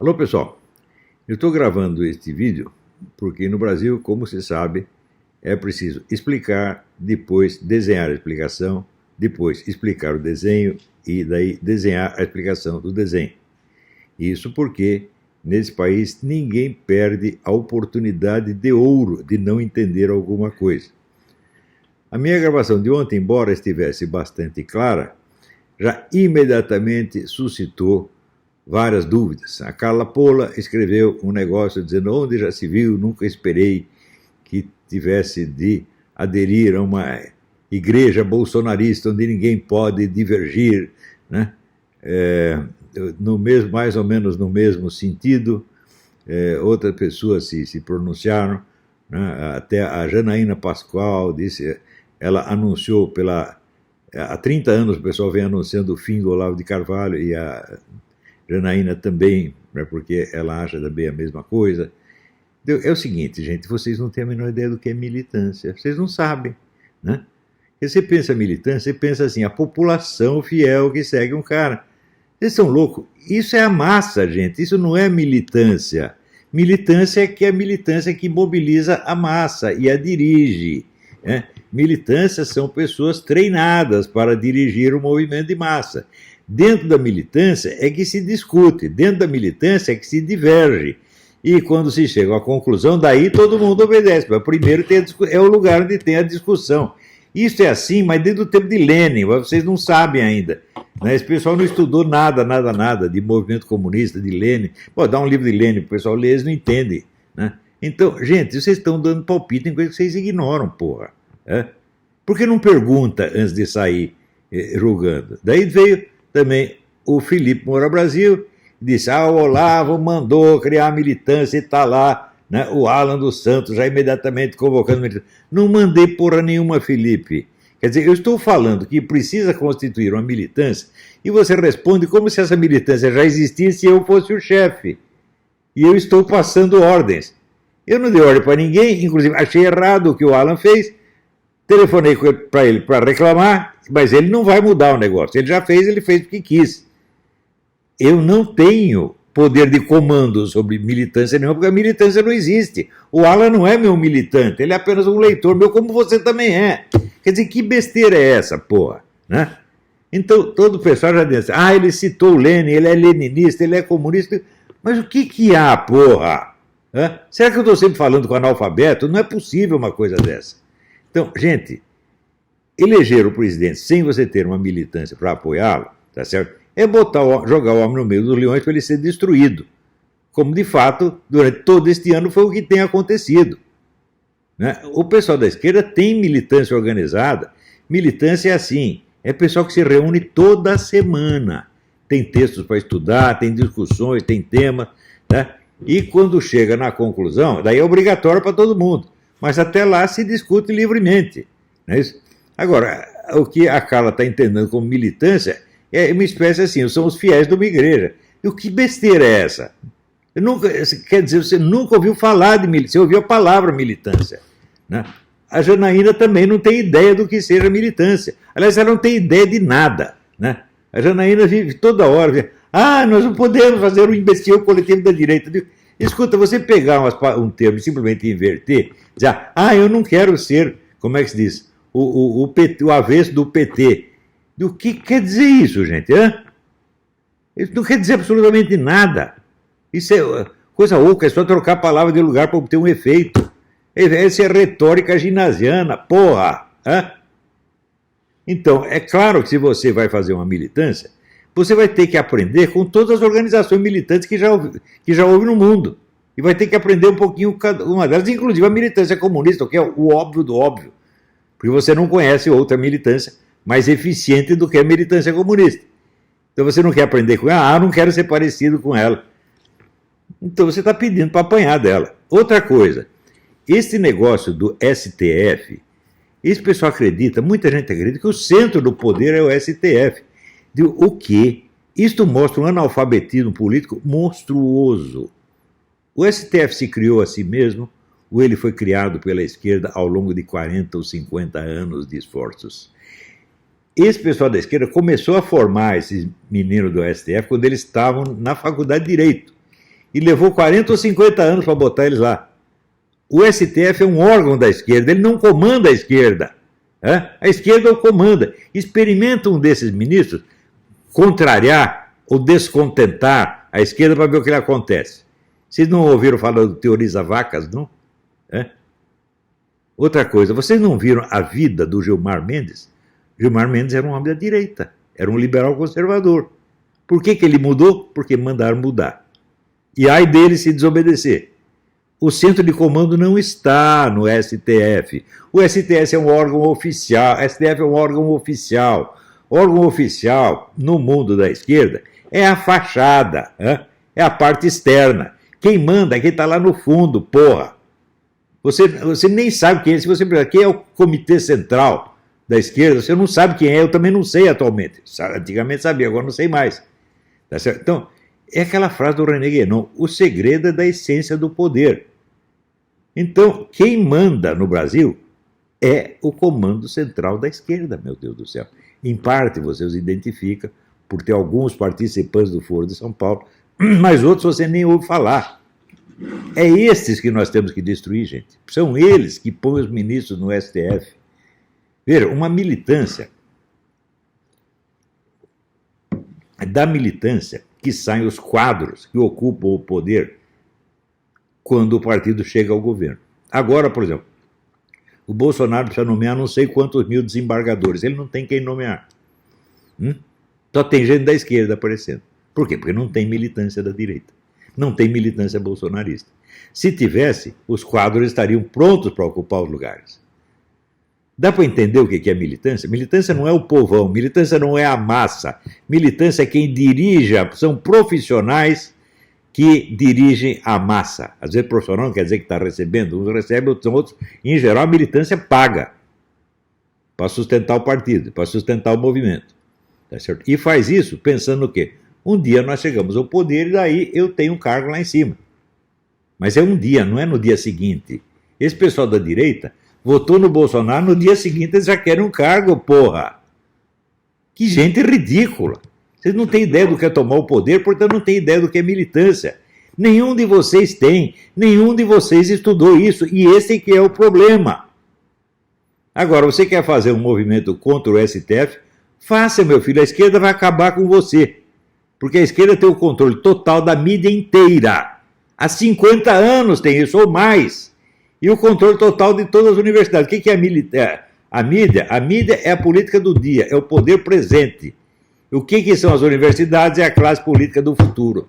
Alô pessoal, eu estou gravando este vídeo porque no Brasil, como se sabe, é preciso explicar, depois desenhar a explicação, depois explicar o desenho e daí desenhar a explicação do desenho. Isso porque nesse país ninguém perde a oportunidade de ouro de não entender alguma coisa. A minha gravação de ontem, embora estivesse bastante clara, já imediatamente suscitou várias dúvidas. A Carla Pola escreveu um negócio dizendo: onde já se viu, nunca esperei que tivesse de aderir a uma igreja bolsonarista onde ninguém pode divergir, né? No mesmo, mais ou menos no mesmo sentido. Outras pessoas se pronunciaram, né? Até a Janaína Pascoal disse, ela anunciou há 30 anos o pessoal vem anunciando o fim do Olavo de Carvalho, e a Janaína também, né, porque ela acha também a mesma coisa. É o seguinte, gente, vocês não têm a menor ideia do que é militância, vocês não sabem, né? Você pensa militância, você pensa assim, a população fiel que segue um cara. Vocês são loucos? Isso é a massa, gente, isso não é militância. Militância é a militância que mobiliza a massa e a dirige, né? Militância são pessoas treinadas para dirigir o movimento de massa. Dentro da militância é que se discute, dentro da militância é que se diverge. E quando se chega à conclusão, daí todo mundo obedece. Mas primeiro é o lugar onde tem a discussão. Isso é assim, mas desde o tempo de Lênin, vocês não sabem ainda, né? Esse pessoal não estudou nada de movimento comunista, de Lênin. Pô, dá um livro de Lênin para o pessoal ler, eles não entendem, né? Então, gente, vocês estão dando palpite em coisas que vocês ignoram, porra. Por que não pergunta antes de sair julgando? Daí veio também o Felipe Moura Brasil, disse: o Olavo mandou criar a militância e está lá, né, o Alan dos Santos já imediatamente convocando militância. Não mandei porra nenhuma, Felipe. Quer dizer, eu estou falando que precisa constituir uma militância e você responde como se essa militância já existisse e eu fosse o chefe. E eu estou passando ordens. Eu não dei ordem para ninguém, inclusive achei errado o que o Alan fez. Telefonei para ele para reclamar, mas ele não vai mudar o negócio. Ele já fez, ele fez porque quis. Eu não tenho poder de comando sobre militância nenhuma, porque a militância não existe. O Alan não é meu militante, ele é apenas um leitor meu, como você também é. Quer dizer, que besteira é essa, porra? Né? Então, todo o pessoal já disse: ele citou o Lênin, ele é leninista, ele é comunista. Mas o que há, porra? Será que eu estou sempre falando com analfabeto? Não é possível uma coisa dessa. Então, gente, eleger o presidente sem você ter uma militância para apoiá-lo, tá certo? É jogar o homem no meio dos leões para ele ser destruído. Como, de fato, durante todo este ano foi o que tem acontecido, né? O pessoal da esquerda tem militância organizada. Militância é assim, é pessoal que se reúne toda semana. Tem textos para estudar, tem discussões, tem temas, né? E quando chega na conclusão, daí é obrigatório para todo mundo. Mas até lá se discute livremente, não é isso? Agora, o que a Carla está entendendo como militância é uma espécie assim, são os fiéis de uma igreja. E que besteira é essa? Quer dizer, você nunca ouviu falar de militância, você ouviu a palavra militância, né? A Janaína também não tem ideia do que seja militância. Aliás, ela não tem ideia de nada, né? A Janaína vive toda hora, nós não podemos fazer um imbecil coletivo da direita. Escuta, você pegar um termo e simplesmente inverter, dizer, eu não quero ser, como é que se diz, o avesso do PT. O que quer dizer isso, gente? Isso não quer dizer absolutamente nada. Isso é coisa oca, é só trocar a palavra de lugar para obter um efeito. Essa é retórica ginasiana, porra! Então, é claro que se você vai fazer uma militância, você vai ter que aprender com todas as organizações militantes que já houve no mundo. E vai ter que aprender um pouquinho cada uma delas, inclusive a militância comunista, que é o óbvio do óbvio. Porque você não conhece outra militância mais eficiente do que a militância comunista. Então você não quer aprender com ela, não quero ser parecido com ela. Então você está pedindo para apanhar dela. Outra coisa, esse negócio do STF, esse pessoal acredita, muita gente acredita que o centro do poder é o STF. O quê? Isto mostra um analfabetismo político monstruoso. O STF se criou a si mesmo, ou ele foi criado pela esquerda ao longo de 40 ou 50 anos de esforços? Esse pessoal da esquerda começou a formar esses meninos do STF quando eles estavam na faculdade de Direito. E levou 40 ou 50 anos para botar eles lá. O STF é um órgão da esquerda, ele não comanda a esquerda. A esquerda o comanda. Experimenta um desses ministros contrariar ou descontentar a esquerda para ver o que acontece. Vocês não ouviram falar do Teoriza Vacas, não? Outra coisa, vocês não viram a vida do Gilmar Mendes? Gilmar Mendes era um homem da direita, era um liberal conservador. Por que ele mudou? Porque mandaram mudar. E ai dele se desobedecer. O centro de comando não está no STF. O STF é um órgão oficial. O STF é um órgão oficial. Órgão oficial, no mundo da esquerda, é a fachada, é a parte externa. Quem manda é quem está lá no fundo, porra. Você nem sabe quem é. Se você perguntar quem é o comitê central da esquerda, você não sabe quem é. Eu também não sei atualmente. Antigamente sabia, agora não sei mais. Tá certo? Então, é aquela frase do René Guénon: o segredo é da essência do poder. Então, quem manda no Brasil é o comando central da esquerda, meu Deus do céu. Em parte, você os identifica por ter alguns participantes do Foro de São Paulo, mas outros você nem ouve falar. É estes que nós temos que destruir, gente. São eles que põem os ministros no STF. Veja, uma militância. Da militância que saem os quadros que ocupam o poder quando o partido chega ao governo. Agora, por exemplo, o Bolsonaro precisa nomear não sei quantos mil desembargadores. Ele não tem quem nomear. Só tem gente da esquerda aparecendo. Por quê? Porque não tem militância da direita. Não tem militância bolsonarista. Se tivesse, os quadros estariam prontos para ocupar os lugares. Dá para entender o que é militância? Militância não é o povão, militância não é a massa. Militância é quem dirige, são profissionais que dirigem a massa. Às vezes profissional não quer dizer que está recebendo, uns recebem, outros são outros. Em geral, a militância paga para sustentar o partido, para sustentar o movimento. Tá certo? E faz isso pensando no quê? Um dia nós chegamos ao poder e daí eu tenho um cargo lá em cima. Mas é um dia, não é no dia seguinte. Esse pessoal da direita votou no Bolsonaro, no dia seguinte eles já querem um cargo, porra. Que gente ridícula. Vocês não têm ideia do que é tomar o poder, portanto não têm ideia do que é militância. Nenhum de vocês tem, nenhum de vocês estudou isso, e esse que é o problema. Agora, você quer fazer um movimento contra o STF? Faça, meu filho, a esquerda vai acabar com você. Porque a esquerda tem o controle total da mídia inteira. Há 50 anos tem isso, ou mais. E o controle total de todas as universidades. O que é a mídia? A mídia é a política do dia, é o poder presente. O que são as universidades? É a classe política do futuro.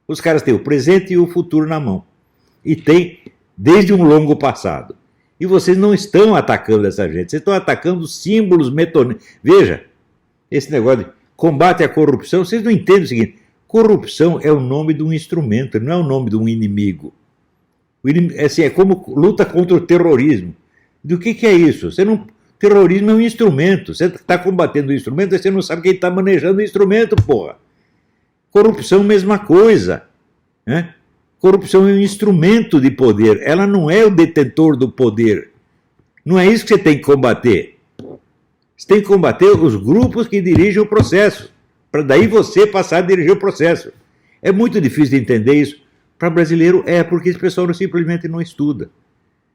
Os caras têm o presente e o futuro na mão. E tem desde um longo passado. E vocês não estão atacando essa gente, vocês estão atacando símbolos metonímicos. Veja, esse negócio de combate à corrupção, vocês não entendem o seguinte: corrupção é o nome de um instrumento, não é o nome de um inimigo. Assim, é como luta contra o terrorismo. Do que é isso? Terrorismo é um instrumento. Você está combatendo o instrumento, você não sabe quem está manejando o instrumento, porra. Corrupção, mesma coisa. Corrupção é um instrumento de poder. Ela não é o detentor do poder. Não é isso que você tem que combater. Você tem que combater os grupos que dirigem o processo, para daí você passar a dirigir o processo. É muito difícil de entender isso. Para brasileiro porque esse pessoal simplesmente não estuda.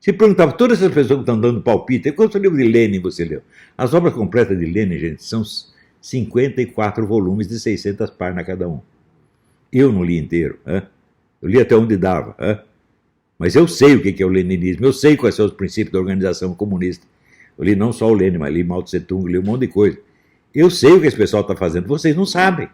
Se perguntava, todas essas pessoas que estão dando palpite, quantos livros de Lenin você leu? As obras completas de Lenin, gente, são 54 volumes de 600 páginas cada um. Eu não li inteiro. Eu li até onde dava. Mas eu sei o que é o leninismo, eu sei quais são os princípios da organização comunista. Eu li não só o Lenin, mas li Mao Tse Tung, li um monte de coisa. Eu sei o que esse pessoal está fazendo, vocês não sabem.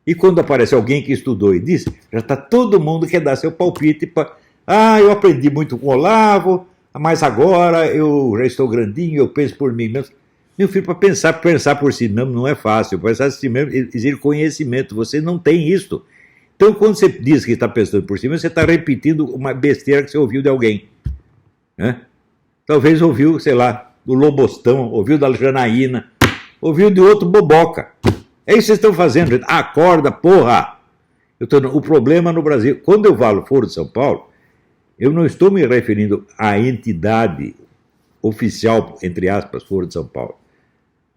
E quando aparece alguém que estudou e diz, já está todo mundo quer dar seu palpite para... eu aprendi muito com o Olavo, mas agora eu já estou grandinho, eu penso por mim mesmo. Meu filho, para pensar por si mesmo não é fácil. Pensar por si mesmo exige conhecimento, você não tem isso. Então, quando você diz que está pensando por si mesmo, você está repetindo uma besteira que você ouviu de alguém. Talvez ouviu, sei lá, do Lobostão, ouviu da Janaína, ouviu de outro boboca. É isso que vocês estão fazendo, gente. Acorda, porra! O problema no Brasil, quando eu falo Foro de São Paulo, eu não estou me referindo à entidade oficial, entre aspas, Foro de São Paulo.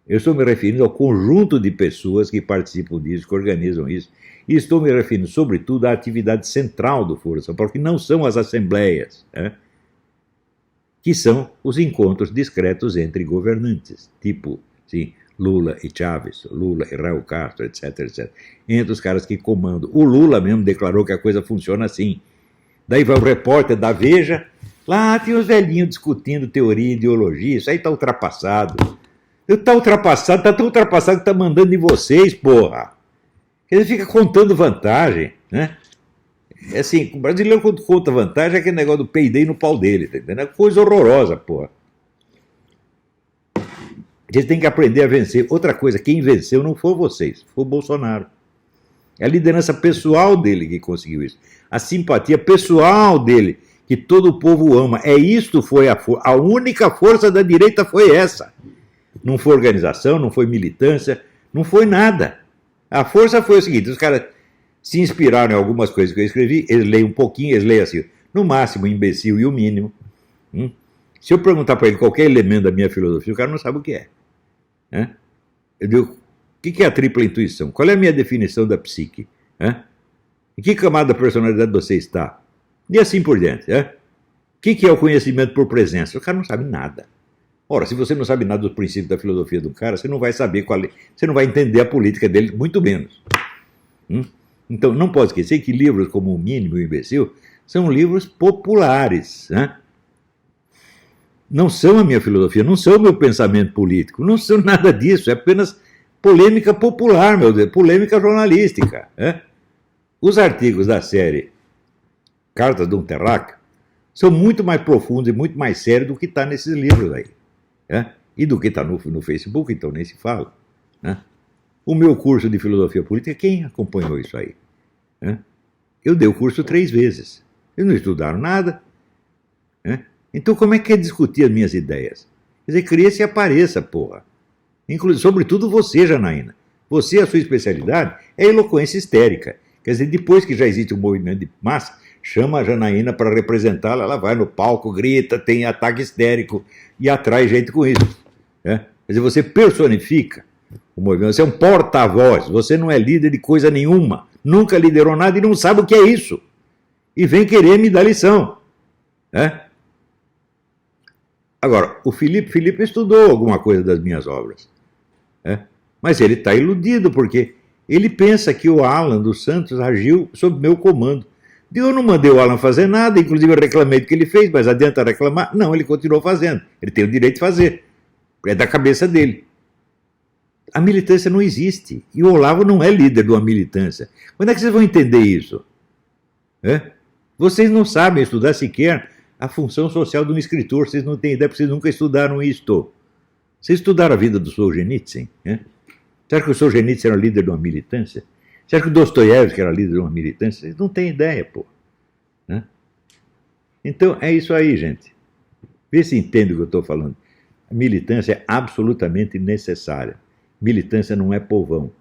Eu estou me referindo ao conjunto de pessoas que participam disso, que organizam isso. E estou me referindo, sobretudo, à atividade central do Foro de São Paulo, que não são as assembleias, né? Que são os encontros discretos entre governantes, tipo, sim, Lula e Chávez, Lula e Raul Castro, etc, etc. Entre os caras que comandam. O Lula mesmo declarou que a coisa funciona assim. Daí vai o repórter da Veja, lá tem os velhinhos discutindo teoria e ideologia, isso aí está ultrapassado. Está ultrapassado, está tão ultrapassado que está mandando em vocês, porra. Ele fica contando vantagem, né? É assim, o brasileiro quando conta vantagem é aquele negócio do peidei no pau dele, tá entendendo? É coisa horrorosa, porra. Vocês têm que aprender a vencer. Outra coisa, quem venceu não foi vocês, foi o Bolsonaro. É a liderança pessoal dele que conseguiu isso. A simpatia pessoal dele, que todo o povo ama. É isto foi a única força da direita foi essa. Não foi organização, não foi militância, não foi nada. A força foi o seguinte, os caras se inspiraram em algumas coisas que eu escrevi, eles leem um pouquinho, eles leem assim, no máximo o imbecil e o mínimo. Se eu perguntar para ele qualquer elemento da minha filosofia, o cara não sabe o que é. Eu digo, o que é a tripla intuição? Qual é a minha definição da psique? Em que camada da personalidade você está? E assim por diante. O que é o conhecimento por presença? O cara não sabe nada. Ora, se você não sabe nada dos princípios da filosofia do cara, você não vai saber qual é, você não vai entender a política dele, muito menos. Então, não pode esquecer que livros como O Mínimo e o Imbecil são livros populares. Não são a minha filosofia, não são o meu pensamento político, não são nada disso, é apenas polêmica popular, meu Deus, polêmica jornalística. Os artigos da série Cartas de um Terráqueo são muito mais profundos e muito mais sérios do que está nesses livros aí. E do que está no Facebook, então nem se fala. O meu curso de filosofia política, quem acompanhou isso aí? Eu dei o curso 3 vezes. Eles não estudaram nada. Então como é que é discutir as minhas ideias? Quer dizer, cresça e apareça, porra. Inclusive, sobretudo você, Janaína. Você, a sua especialidade é eloquência histérica. Quer dizer, depois que já existe um movimento de massa, chama a Janaína para representá-la, ela vai no palco, grita, tem ataque histérico e atrai gente com isso. Quer dizer, você personifica o movimento, você é um porta-voz, você não é líder de coisa nenhuma, nunca liderou nada e não sabe o que é isso. E vem querer me dar lição. Agora, o Felipe estudou alguma coisa das minhas obras. Mas ele está iludido, porque ele pensa que o Alan dos Santos agiu sob meu comando. Eu não mandei o Alan fazer nada, inclusive eu reclamei do que ele fez, mas adianta reclamar? Não, ele continuou fazendo. Ele tem o direito de fazer. É da cabeça dele. A militância não existe. E o Olavo não é líder de uma militância. Quando é que vocês vão entender isso? Vocês não sabem estudar sequer a função social de um escritor. Vocês não têm ideia, porque vocês nunca estudaram isto. Vocês estudaram a vida do Solzhenitsyn? Será que o Solzhenitsyn era líder de uma militância? Será que o Dostoiévski era líder de uma militância? Vocês não têm ideia, pô. Então, é isso aí, gente. Vê se entende o que eu estou falando. A militância é absolutamente necessária. Militância não é povão.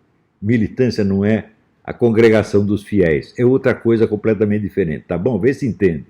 Militância não é a congregação dos fiéis. É outra coisa completamente diferente, tá bom? Vê se entende.